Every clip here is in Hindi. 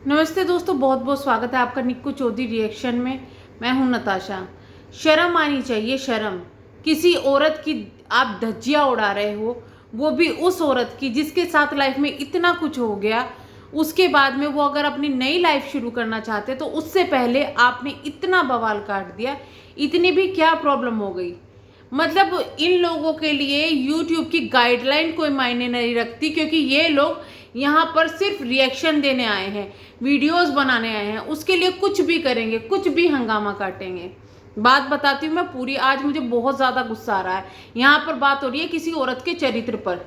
नमस्ते दोस्तों, बहुत बहुत स्वागत है आपका निक्कू चौधरी रिएक्शन में। मैं हूं नताशा। शर्म आनी चाहिए, शर्म। किसी औरत की आप धज्जियां उड़ा रहे हो, वो भी उस औरत की जिसके साथ लाइफ में इतना कुछ हो गया। उसके बाद में वो अगर अपनी नई लाइफ शुरू करना चाहते तो उससे पहले आपने इतना बवाल काट दिया। इतनी भी क्या प्रॉब्लम हो गई? मतलब इन लोगों के लिए YouTube की गाइडलाइन कोई मायने नहीं रखती, क्योंकि ये लोग यहाँ पर सिर्फ रिएक्शन देने आए हैं, वीडियोस बनाने आए हैं। उसके लिए कुछ भी करेंगे, कुछ भी हंगामा काटेंगे। बात बताती हूँ मैं पूरी। आज मुझे बहुत ज़्यादा गुस्सा आ रहा है। यहाँ पर बात हो रही है किसी औरत के चरित्र पर,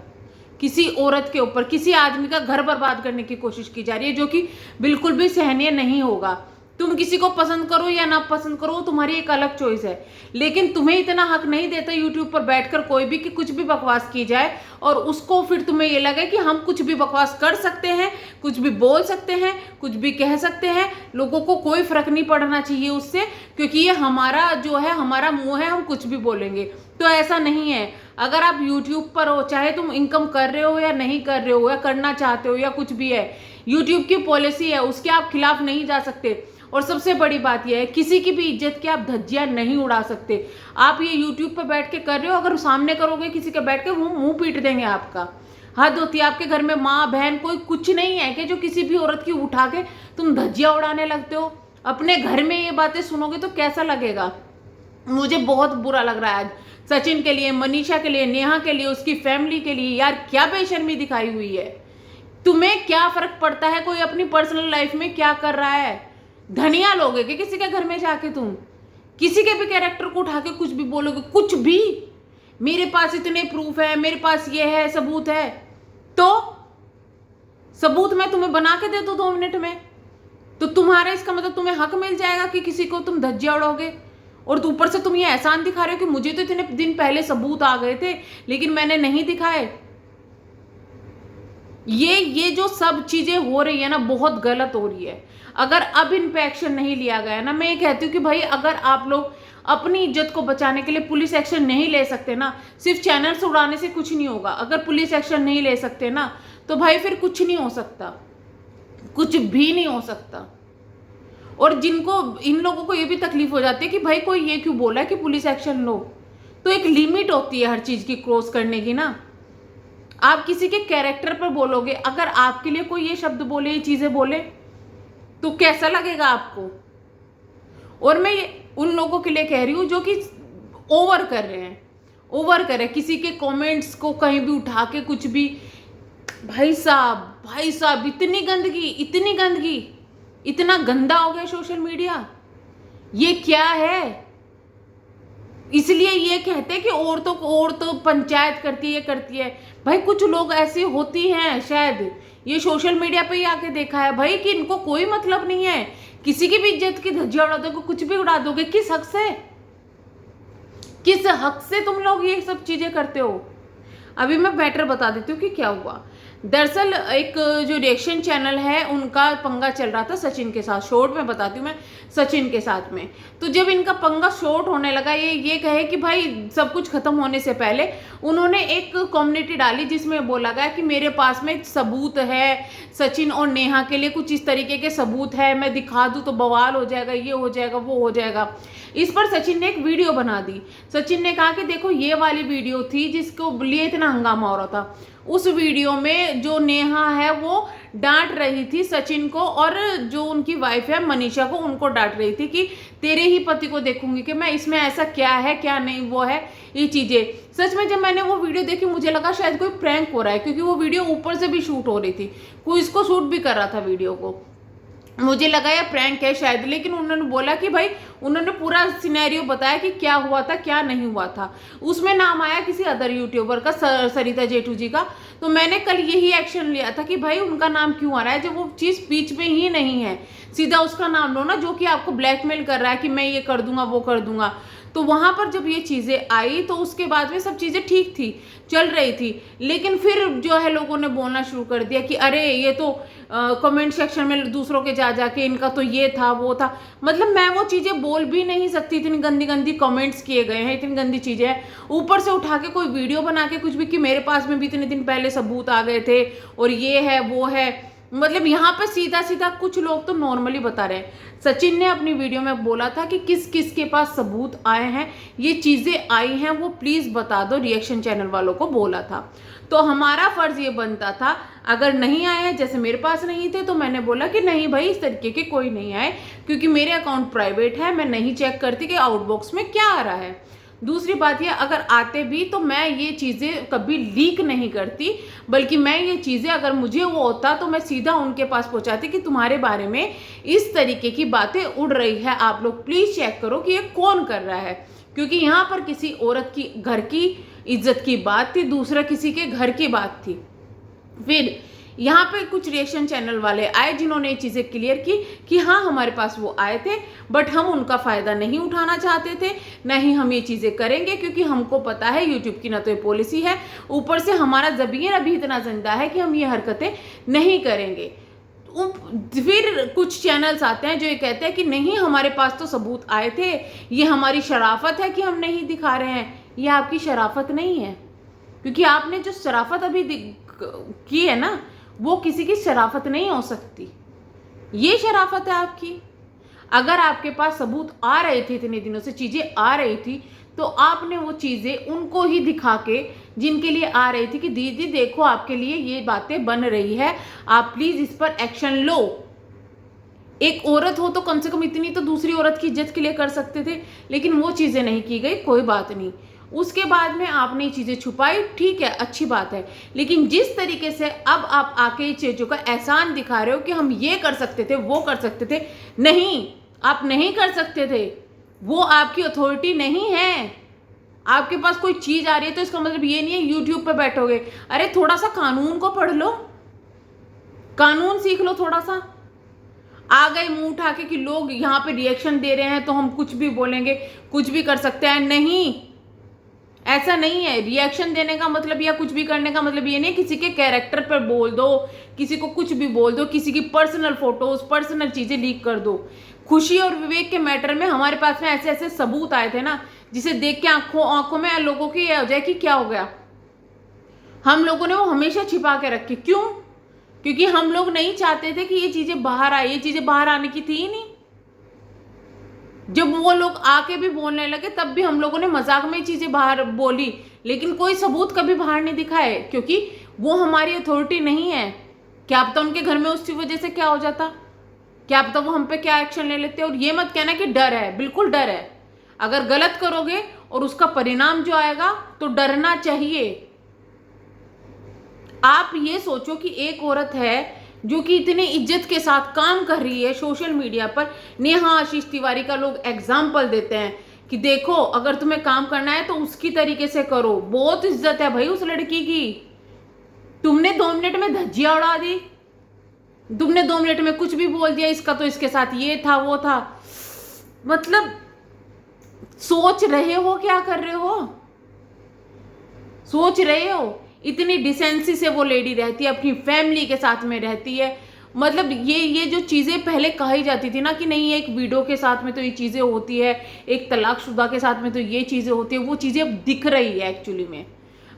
किसी औरत के ऊपर, किसी आदमी का घर बर्बाद करने की कोशिश की जा रही है, जो कि बिल्कुल भी सहनीय नहीं होगा। तुम किसी को पसंद करो या ना पसंद करो, तुम्हारी एक अलग चॉइस है, लेकिन तुम्हें इतना हक नहीं देता यूट्यूब पर बैठकर कोई भी कि कुछ भी बकवास की जाए और उसको फिर तुम्हें ये लगे कि हम कुछ भी बकवास कर सकते हैं, कुछ भी बोल सकते हैं, कुछ भी कह सकते हैं। लोगों को कोई फर्क नहीं पड़ना चाहिए उससे, क्योंकि ये हमारा जो है, हमारा मुंह है, हम कुछ भी बोलेंगे। तो ऐसा नहीं है। अगर आप यूट्यूब पर हो, चाहे तुम इनकम कर रहे हो या नहीं कर रहे हो या करना चाहते हो या कुछ भी है, यूट्यूब की पॉलिसी है, उसके आप खिलाफ नहीं जा सकते। और सबसे बड़ी बात यह है, किसी की भी इज्जत की आप धज्जियां नहीं उड़ा सकते। आप ये यूट्यूब पर बैठ के कर रहे हो, अगर सामने करोगे किसी के बैठ के, वो मुंह पीट देंगे आपका। हद होती है। आपके घर में माँ बहन कोई कुछ नहीं है कि जो किसी भी औरत की उठा के तुम धज्जियां उड़ाने लगते हो? अपने घर में ये बातें सुनोगे तो कैसा लगेगा? मुझे बहुत बुरा लग रहा है आज, सचिन के लिए, मनीषा के लिए, नेहा के लिए, उसकी फैमिली के लिए। यार क्या बेशर्मी दिखाई हुई है। तुम्हें क्या फर्क पड़ता है कोई अपनी पर्सनल लाइफ में क्या कर रहा है? धनिया लोगे कि किसी के घर में जाके तुम किसी के भी कैरेक्टर को उठा के कुछ भी बोलोगे? कुछ भी। मेरे पास इतने प्रूफ है, मेरे पास ये है, सबूत है। तो सबूत मैं तुम्हें बना के दे दूं 2 मिनट में, तो तुम्हारा इसका मतलब तुम्हें हक मिल जाएगा कि किसी को तुम धज्जियां उड़ाओगे? और तो ऊपर से तुम ये एहसान दिखा रहे हो कि मुझे तो इतने दिन पहले सबूत आ गए थे लेकिन मैंने नहीं दिखाए। ये जो सब चीजें हो रही है ना, बहुत गलत हो रही है। अगर अब इन पे एक्शन नहीं लिया गया ना, मैं ये कहती हूँ कि भाई अगर आप लोग अपनी इज्जत को बचाने के लिए पुलिस एक्शन नहीं ले सकते ना, सिर्फ चैनल्स उड़ाने से कुछ नहीं होगा। अगर पुलिस एक्शन नहीं ले सकते ना, तो भाई फिर कुछ नहीं हो सकता, कुछ भी नहीं हो सकता। और जिनको, इन लोगों को ये भी तकलीफ हो जाती है कि भाई कोई ये क्यों बोला है कि पुलिस एक्शन लो। तो एक लिमिट होती है हर चीज की क्रॉस करने की ना। आप किसी के कैरेक्टर पर बोलोगे, अगर आपके लिए कोई ये शब्द बोले, ये चीजें बोले, तो कैसा लगेगा आपको? और मैं ये उन लोगों के लिए कह रही हूं जो कि ओवर कर रहे हैं, ओवर कर रहे हैं, किसी के कमेंट्स को कहीं भी उठा के कुछ भी। भाई साहब, इतनी गंदगी, इतनी गंदगी, इतना गंदा हो गया सोशल मीडिया। ये क्या है? इसलिए ये कहते हैं कि औरतों पंचायत करती है, ये करती है। भाई कुछ लोग ऐसे होती हैं, शायद ये सोशल मीडिया पे ही आके देखा है भाई, कि इनको कोई मतलब नहीं है। किसी की भी इज्जत की धज्जियां उड़ा दोगे, कुछ भी उड़ा दोगे। किस हक से, किस हक से तुम लोग ये सब चीजें करते हो? अभी मैं बेटर बता देती हूँ कि क्या हुआ। दरअसल एक जो रिएक्शन चैनल है, उनका पंगा चल रहा था सचिन के साथ। शॉर्ट में बताती हूँ मैं, सचिन के साथ में। तो जब इनका पंगा शॉर्ट होने लगा, ये कहे कि भाई सब कुछ खत्म होने से पहले उन्होंने एक कम्युनिटी डाली जिसमें बोला गया कि मेरे पास में सबूत है, सचिन और नेहा के लिए कुछ इस तरीके के सबूत है, मैं दिखा दूँ तो बवाल हो जाएगा, ये हो जाएगा, वो हो जाएगा। इस पर सचिन ने एक वीडियो बना दी। सचिन ने कहा कि देखो ये वाली वीडियो थी जिसको लिए इतना हंगामा हो रहा था। उस वीडियो में जो नेहा है वो डांट रही थी सचिन को, और जो उनकी वाइफ है मनीषा को, उनको डांट रही थी कि तेरे ही पति को देखूंगी कि मैं, इसमें ऐसा क्या है क्या नहीं, वो है ये चीजें। सच में जब मैंने वो वीडियो देखी, मुझे लगा शायद कोई प्रैंक हो रहा है, क्योंकि वो वीडियो ऊपर से भी शूट हो रही थी, कोई इसको शूट भी कर रहा था वीडियो को। मुझे लगा ये प्रैंक है शायद, लेकिन उन्होंने बोला कि भाई, उन्होंने पूरा सिनेरियो बताया कि क्या हुआ था क्या नहीं हुआ था। उसमें नाम आया किसी अदर यूट्यूबर का, सरिता जेठू जी का। तो मैंने कल यही एक्शन लिया था कि भाई उनका नाम क्यों आ रहा है जब वो चीज़ बीच में ही नहीं है। सीधा उसका नाम लो ना, जो कि आपको ब्लैकमेल कर रहा है कि मैं ये कर दूंगा, वो कर दूंगा। तो वहां पर जब ये चीज़ें आई तो उसके बाद में सब चीज़ें ठीक थी, चल रही थी। लेकिन फिर जो है लोगों ने बोलना शुरू कर दिया कि अरे ये तो कमेंट सेक्शन में दूसरों के जा जाके इनका तो ये था वो था। मतलब मैं वो चीज़ें बोल भी नहीं सकती, इतनी गंदी गंदी कमेंट्स किए गए हैं, इतनी गंदी चीज़ें हैं। ऊपर से उठा के कोई वीडियो बना के कुछ भी कि मेरे पास में भी इतने दिन पहले सबूत आ गए थे और ये है वो है। मतलब यहाँ पे सीधा सीधा कुछ लोग तो नॉर्मली बता रहे हैं। सचिन ने अपनी वीडियो में बोला था कि किस किस के पास सबूत आए हैं, ये चीजें आई हैं, वो प्लीज बता दो, रिएक्शन चैनल वालों को बोला था। तो हमारा फर्ज ये बनता था, अगर नहीं आए हैं, जैसे मेरे पास नहीं थे तो मैंने बोला कि नहीं भाई इस तरीके के कोई नहीं आए, क्योंकि मेरे अकाउंट प्राइवेट है, मैं नहीं चेक करती कि आउटबॉक्स में क्या आ रहा है। दूसरी बात ये, अगर आते भी तो मैं ये चीज़ें कभी लीक नहीं करती, बल्कि मैं ये चीज़ें अगर मुझे वो होता तो मैं सीधा उनके पास पहुंचाती कि तुम्हारे बारे में इस तरीके की बातें उड़ रही है, आप लोग प्लीज़ चेक करो कि ये कौन कर रहा है। क्योंकि यहाँ पर किसी औरत की घर की इज्जत की बात थी, दूसरा किसी के घर की बात थी। फिर यहाँ पे कुछ रिएक्शन चैनल वाले आए जिन्होंने ये चीज़ें क्लियर की कि हाँ हमारे पास वो आए थे, बट हम उनका फ़ायदा नहीं उठाना चाहते थे, ना ही हम ये चीज़ें करेंगे, क्योंकि हमको पता है यूट्यूब की ना तो ये पॉलिसी है, ऊपर से हमारा ज़मीर अभी इतना जिंदा है कि हम ये हरकतें नहीं करेंगे। फिर कुछ चैनल्स आते हैं जो ये कहते हैं कि नहीं हमारे पास तो सबूत आए थे, ये हमारी शराफत है कि हम नहीं दिखा रहे हैं। ये आपकी शराफत नहीं है, क्योंकि आपने जो शराफत अभी की है ना, वो किसी की शराफत नहीं हो सकती, ये शराफत है आपकी। अगर आपके पास सबूत आ रहे थे, इतने दिनों से चीज़ें आ रही थी, तो आपने वो चीज़ें उनको ही दिखा के, जिनके लिए आ रही थी कि दीदी देखो आपके लिए ये बातें बन रही है, आप प्लीज़ इस पर एक्शन लो। एक औरत हो तो कम से कम इतनी तो दूसरी औरत की इज्जत के लिए कर सकते थे, लेकिन वो चीज़ें नहीं की गई, कोई बात नहीं। उसके बाद में आपने ये चीज़ें छुपाई, ठीक है, अच्छी बात है, लेकिन जिस तरीके से अब आप आके ये चीज़ों का एहसान दिखा रहे हो कि हम ये कर सकते थे, वो कर सकते थे, नहीं, आप नहीं कर सकते थे, वो आपकी अथॉरिटी नहीं है। आपके पास कोई चीज़ आ रही है तो इसका मतलब ये नहीं है यूट्यूब पे बैठोगे। अरे थोड़ा सा कानून को पढ़ लो, कानून सीख लो थोड़ा सा। आ गए मुंह उठा के कि लोग यहाँ पे रिएक्शन दे रहे हैं तो हम कुछ भी बोलेंगे, कुछ भी कर सकते हैं, नहीं, ऐसा नहीं है। रिएक्शन देने का मतलब या कुछ भी करने का मतलब ये नहीं किसी के कैरेक्टर पर बोल दो, किसी को कुछ भी बोल दो, किसी की पर्सनल फोटोज, पर्सनल चीजें लीक कर दो। खुशी और विवेक के मैटर में हमारे पास में ऐसे ऐसे सबूत आए थे ना, जिसे देख के आंखों में लोगों की ये हो जाए कि क्या हो गया। हम लोगों ने वो हमेशा छिपा के रखे, क्यों? क्योंकि हम लोग नहीं चाहते थे कि ये चीजें बाहर आए, ये चीजें बाहर आने की थी ही नहीं। जब वो लोग आके भी बोलने लगे तब भी हम लोगों ने मजाक में चीजें बाहर बोली, लेकिन कोई सबूत कभी बाहर नहीं दिखाए, क्योंकि वो हमारी अथॉरिटी नहीं है। क्या पता उनके घर में उसकी वजह से क्या हो जाता, क्या पता वो हम पे क्या एक्शन ले लेते। और ये मत कहना कि डर है, बिल्कुल डर है। अगर गलत करोगे और उसका परिणाम जो आएगा तो डरना चाहिए। आप ये सोचो कि एक औरत है जो कि इतने इज्जत के साथ काम कर रही है सोशल मीडिया पर, नेहा आशीष तिवारी का लोग एग्जाम्पल देते हैं कि देखो अगर तुम्हें काम करना है तो उसकी तरीके से करो, बहुत इज्जत है भाई उस लड़की की। तुमने 2 मिनट में धज्जियां उड़ा दी, तुमने 2 मिनट में कुछ भी बोल दिया, इसका तो इसके साथ ये था वो था। मतलब सोच रहे हो क्या कर रहे हो, सोच रहे हो? इतनी डिसेंसी से वो लेडी रहती है, अपनी फैमिली के साथ में रहती है। मतलब ये जो चीज़ें पहले कही जाती थी ना कि नहीं एक वीडियो के साथ में तो ये चीज़ें होती है, एक तलाकशुदा के साथ में तो ये चीज़ें होती है, वो चीज़ें अब दिख रही है एक्चुअली में।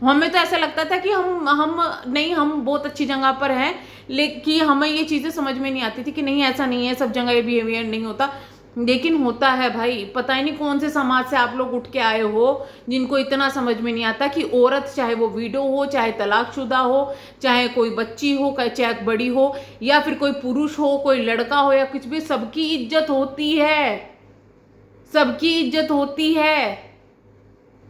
हमें तो ऐसा लगता था कि हम बहुत अच्छी जगह पर हैं, लेकिन हमें ये चीज़ें समझ में नहीं आती थी कि नहीं ऐसा नहीं है, सब जगह ये बिहेवियर नहीं होता, लेकिन होता है भाई। पता ही नहीं कौन से समाज से आप लोग उठ के आए हो जिनको इतना समझ में नहीं आता कि औरत, चाहे वो विडो हो, चाहे तलाकशुदा हो, चाहे कोई बच्ची हो, चाहे बड़ी हो, या फिर कोई पुरुष हो, कोई लड़का हो या कुछ भी, सबकी इज्जत होती है, सबकी इज्जत होती है।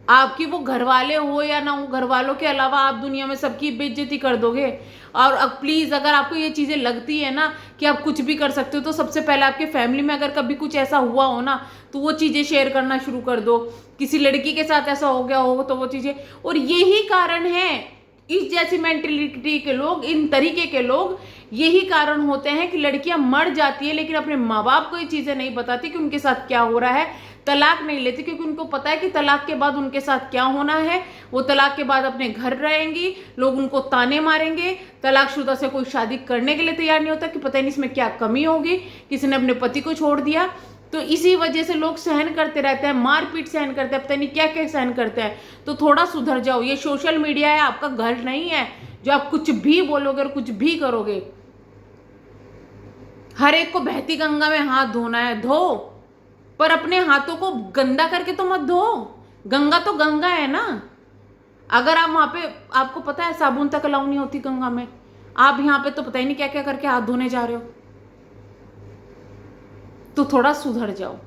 आपकी वो घर वाले हो या ना हो, घर वालों के अलावा आप दुनिया में सबकी बेइज्जती कर दोगे। और अब प्लीज़ अगर आपको ये चीज़ें लगती है ना कि आप कुछ भी कर सकते हो, तो सबसे पहले आपके फैमिली में अगर कभी कुछ ऐसा हुआ हो ना तो वो चीज़ें शेयर करना शुरू कर दो। किसी लड़की के साथ ऐसा हो गया हो तो वो चीज़ें, और यही कारण है इस जैसी मेंटेलिटी के लोग, इन तरीके के लोग, यही कारण होते हैं कि लड़कियां मर जाती है लेकिन अपने माँ बाप को ये चीज़ें नहीं बताती कि उनके साथ क्या हो रहा है। तलाक नहीं लेती क्योंकि उनको पता है कि तलाक के बाद उनके साथ क्या होना है। वो तलाक के बाद अपने घर रहेंगी, लोग उनको ताने मारेंगे। तलाकशुदा से कोई शादी करने के लिए तैयार नहीं होता कि पता नहीं इसमें क्या कमी होगी, किसी ने अपने पति को छोड़ दिया। तो इसी वजह से लोग सहन करते रहते हैं, मारपीट सहन करते हैं, पता नहीं क्या क्या सहन करते हैं। तो थोड़ा सुधर जाओ। ये सोशल मीडिया है, आपका घर नहीं है जो आप कुछ भी बोलोगे और कुछ भी करोगे। हर एक को बहती गंगा में हाथ धोना है, धो, पर अपने हाथों को गंदा करके तो मत धो। गंगा तो गंगा है ना। अगर आप वहां पे, आपको पता है साबुन तक अलाउ नहीं होती गंगा में, आप यहाँ पे तो पता ही नहीं क्या क्या करके हाथ धोने जा रहे हो। तो थोड़ा सुधर जाओ।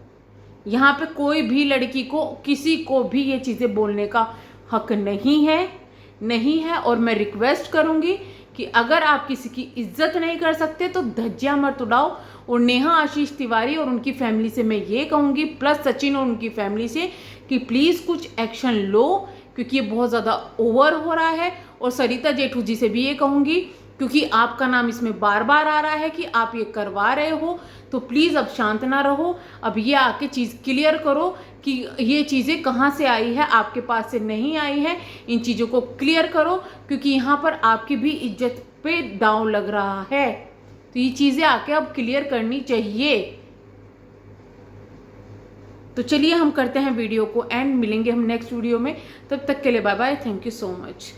यहाँ पे कोई भी लड़की को, किसी को भी ये चीजें बोलने का हक नहीं है। और मैं रिक्वेस्ट करूंगी कि अगर आप किसी की इज्जत नहीं कर सकते तो धज्जियां मत उड़ाओ। और नेहा आशीष तिवारी और उनकी फैमिली से मैं ये कहूंगी, प्लस सचिन और उनकी फैमिली से, कि प्लीज कुछ एक्शन लो, क्योंकि ये बहुत ज्यादा ओवर हो रहा है। और सरिता जेठू जी से भी ये कहूंगी, क्योंकि आपका नाम इसमें बार बार आ रहा है कि आप ये करवा रहे हो, तो प्लीज अब शांत ना रहो। अब ये आके चीज क्लियर करो कि ये चीजें कहाँ से आई है, आपके पास से नहीं आई है। इन चीजों को क्लियर करो, क्योंकि यहाँ पर आपकी भी इज्जत पे दांव लग रहा है। तो ये चीजें आके अब क्लियर करनी चाहिए। तो चलिए हम करते हैं वीडियो को एंड, मिलेंगे हम नेक्स्ट वीडियो में। तब तक के लिए bye bye, thank you so much.